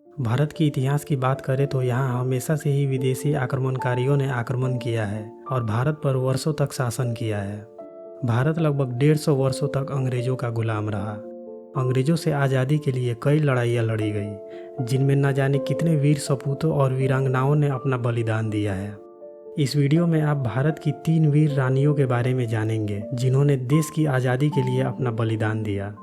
भारत के इतिहास की बात करें तो यहाँ हमेशा से ही विदेशी आक्रमणकारियों ने आक्रमण किया है और भारत पर वर्षों तक शासन किया है। भारत लगभग 150 वर्षों तक अंग्रेजों का गुलाम रहा। अंग्रेजों से आज़ादी के लिए कई लड़ाइयाँ लड़ी गई, जिनमें न जाने कितने वीर सपूतों और वीरांगनाओं ने अपना बलिदान दिया है। इस वीडियो में आप भारत की 3 वीर रानियों के बारे में जानेंगे, जिन्होंने देश की आज़ादी के लिए अपना बलिदान दिया।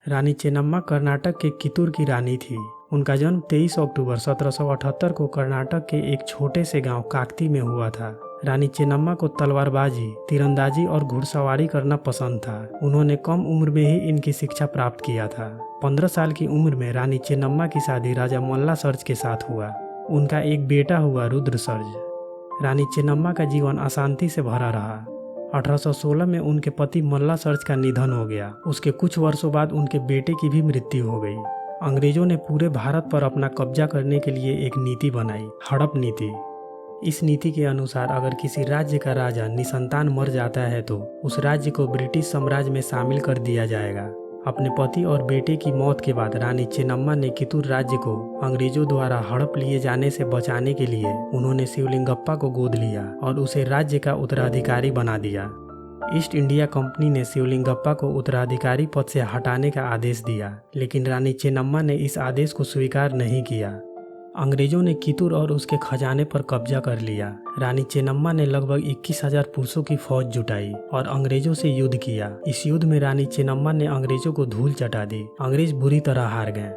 रानी चेन्नम्मा कर्नाटक के कितूर की रानी थी। उनका जन्म 23 अक्टूबर 1778 को कर्नाटक के एक छोटे से गांव काकती में हुआ था। रानी चेन्नम्मा को तलवारबाजी, तीरंदाजी और घुड़सवारी करना पसंद था। उन्होंने कम उम्र में ही इनकी शिक्षा प्राप्त किया था। 15 साल की उम्र में रानी चेन्नम्मा की शादी राजा मल्ला सर्ज के साथ हुआ। उनका एक बेटा हुआ रुद्र सर्ज। रानी चेन्नम्मा का जीवन अशांति से भरा रहा। 1816 में उनके पति मल्ला सर्ज का निधन हो गया। उसके कुछ वर्षों बाद उनके बेटे की भी मृत्यु हो गई। अंग्रेजों ने पूरे भारत पर अपना कब्जा करने के लिए एक नीति बनाई, हड़प नीति। इस नीति के अनुसार अगर किसी राज्य का राजा निसंतान मर जाता है तो उस राज्य को ब्रिटिश साम्राज्य में शामिल कर दिया जाएगा। अपने पति और बेटे की मौत के बाद रानी चेन्नम्मा ने कितूर राज्य को अंग्रेजों द्वारा हड़प लिए जाने से बचाने के लिए उन्होंने शिवलिंगप्पा को गोद लिया और उसे राज्य का उत्तराधिकारी बना दिया। ईस्ट इंडिया कंपनी ने शिवलिंगप्पा को उत्तराधिकारी पद से हटाने का आदेश दिया, लेकिन रानी चेन्नम्मा ने इस आदेश को स्वीकार नहीं किया। अंग्रेजों ने कितूर और उसके खजाने पर कब्जा कर लिया। रानी चेन्नम्मा ने लगभग 21,000 पुरुषों की फौज जुटाई और अंग्रेजों से युद्ध किया। इस युद्ध में रानी चेन्नम्मा ने अंग्रेजों को धूल चटा दी। अंग्रेज बुरी तरह हार गए।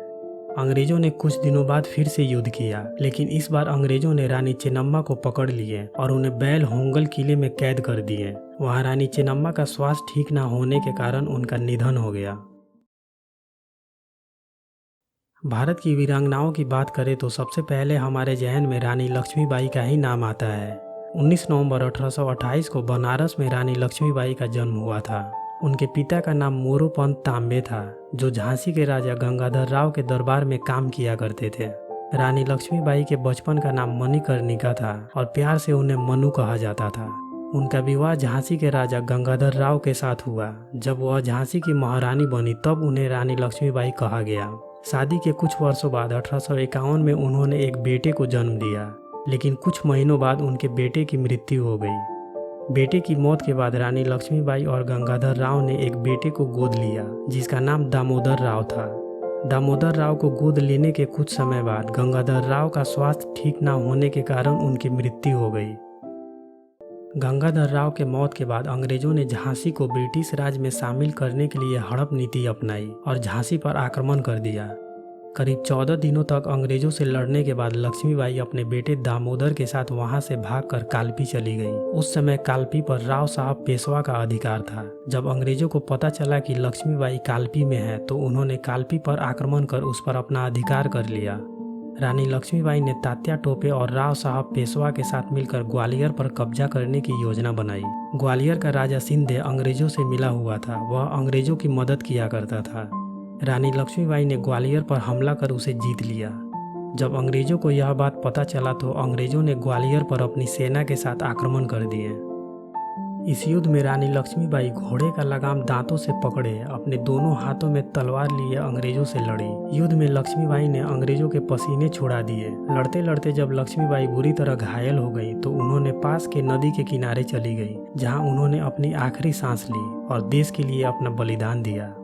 अंग्रेजों ने कुछ दिनों बाद फिर से युद्ध किया, लेकिन इस बार अंग्रेजों ने रानी चेन्नम्मा को पकड़ लिए और उन्हें बैल होंगल किले में कैद कर दिए। वहां रानी चेन्नम्मा का स्वास्थ्य ठीक न होने के कारण उनका निधन हो गया। भारत की वीरांगनाओं की बात करें तो सबसे पहले हमारे जहन में रानी लक्ष्मीबाई का ही नाम आता है। 19 नवंबर 1828 को बनारस में रानी लक्ष्मीबाई का जन्म हुआ था। उनके पिता का नाम मोरोपंत तांबे था, जो झांसी के राजा गंगाधर राव के दरबार में काम किया करते थे। रानी लक्ष्मीबाई के बचपन का नाम मणिकर्णिका था और प्यार से उन्हें मनु कहा जाता था। उनका विवाह झांसी के राजा गंगाधर राव के साथ हुआ। जब वह झांसी की महारानी बनी तब उन्हें रानी लक्ष्मीबाई कहा गया। शादी के कुछ वर्षों बाद 1851 में उन्होंने एक बेटे को जन्म दिया, लेकिन कुछ महीनों बाद उनके बेटे की मृत्यु हो गई। बेटे की मौत के बाद रानी लक्ष्मीबाई और गंगाधर राव ने एक बेटे को गोद लिया, जिसका नाम दामोदर राव था। दामोदर राव को गोद लेने के कुछ समय बाद गंगाधर राव का स्वास्थ्य ठीक न होने के कारण उनकी मृत्यु हो गई। गंगाधर राव के मौत के बाद अंग्रेजों ने झांसी को ब्रिटिश राज में शामिल करने के लिए हड़प नीति अपनाई और झांसी पर आक्रमण कर दिया। करीब 14 दिनों तक अंग्रेजों से लड़ने के बाद लक्ष्मीबाई अपने बेटे दामोदर के साथ वहां से भागकर कालपी चली गई। उस समय कालपी पर राव साहब पेशवा का अधिकार था। जब अंग्रेजों को पता चला कि लक्ष्मीबाई कालपी में है तो उन्होंने कालपी पर आक्रमण कर उस पर अपना अधिकार कर लिया। रानी लक्ष्मीबाई ने तात्या टोपे और राव साहब पेशवा के साथ मिलकर ग्वालियर पर कब्जा करने की योजना बनाई। ग्वालियर का राजा सिंधे अंग्रेजों से मिला हुआ था, वह अंग्रेजों की मदद किया करता था। रानी लक्ष्मीबाई ने ग्वालियर पर हमला कर उसे जीत लिया। जब अंग्रेजों को यह बात पता चला तो अंग्रेजों ने ग्वालियर पर अपनी सेना के साथ आक्रमण कर दिए। इस युद्ध में रानी लक्ष्मीबाई घोड़े का लगाम दांतों से पकड़े अपने दोनों हाथों में तलवार लिए अंग्रेजों से लड़ी। युद्ध में लक्ष्मीबाई ने अंग्रेजों के पसीने छुड़ा दिए। लड़ते लड़ते जब लक्ष्मीबाई बुरी तरह घायल हो गई तो उन्होंने पास के नदी के किनारे चली गई, जहां उन्होंने अपनी आखिरी सांस ली और देश के लिए अपना बलिदान दिया।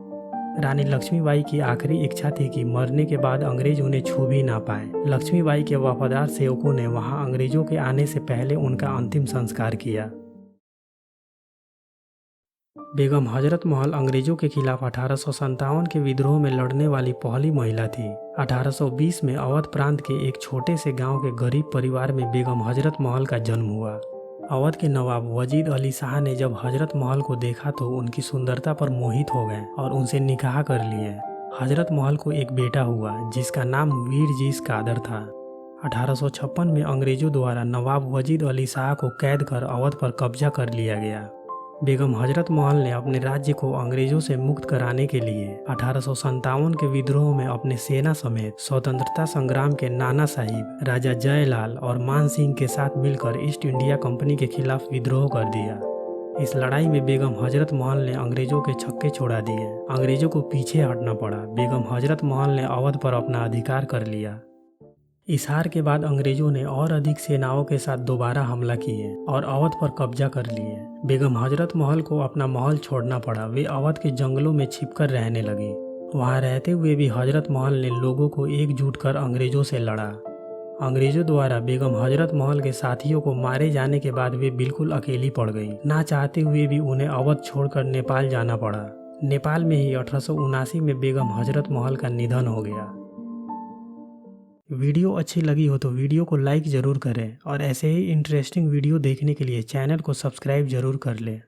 रानी लक्ष्मीबाई की आखिरी इच्छा थी कि मरने के बाद अंग्रेज उन्हें छू भी ना पाए। लक्ष्मीबाई के वफादार सेवकों ने वहां अंग्रेजों के आने से पहले उनका अंतिम संस्कार किया। बेगम हजरत महल अंग्रेजों के खिलाफ 1857 के विद्रोह में लड़ने वाली पहली महिला थी। 1820 में अवध प्रांत के एक छोटे से गांव के गरीब परिवार में बेगम हजरत महल का जन्म हुआ। अवध के नवाब वजीद अली शाह ने जब हजरत महल को देखा तो उनकी सुंदरता पर मोहित हो गए और उनसे निकाह कर लिए। हजरत महल को एक बेटा हुआ जिसका नाम वीर जीस कादर था। 1856 में अंग्रेजों द्वारा नवाब वजीद अली शाह को कैद कर अवध पर कब्जा कर लिया गया। बेगम हजरत महल ने अपने राज्य को अंग्रेजों से मुक्त कराने के लिए 1857 के विद्रोह में अपने सेना समेत स्वतंत्रता संग्राम के नाना साहिब, राजा जयलाल और मान सिंह के साथ मिलकर ईस्ट इंडिया कंपनी के खिलाफ विद्रोह कर दिया। इस लड़ाई में बेगम हजरत महल ने अंग्रेजों के छक्के छोड़ा दिए। अंग्रेजों को पीछे हटना पड़ा। बेगम हजरत महल ने अवध पर अपना अधिकार कर लिया। इस हार के बाद अंग्रेजों ने और अधिक सेनाओं के साथ दोबारा हमला किए और अवध पर कब्जा कर लिए। बेगम हजरत महल को अपना महल छोड़ना पड़ा। वे अवध के जंगलों में छिपकर रहने लगी। वहां रहते हुए भी हजरत महल ने लोगों को एकजुट कर अंग्रेजों से लड़ा। अंग्रेजों द्वारा बेगम हजरत महल के साथियों को मारे जाने के बाद वे बिल्कुल अकेली पड़ गई। ना चाहते हुए भी उन्हें अवध छोड़कर नेपाल जाना पड़ा। नेपाल में ही 1879 में बेगम हजरत महल का निधन हो गया। वीडियो अच्छी लगी हो तो वीडियो को लाइक ज़रूर करें और ऐसे ही इंटरेस्टिंग वीडियो देखने के लिए चैनल को सब्सक्राइब ज़रूर कर लें।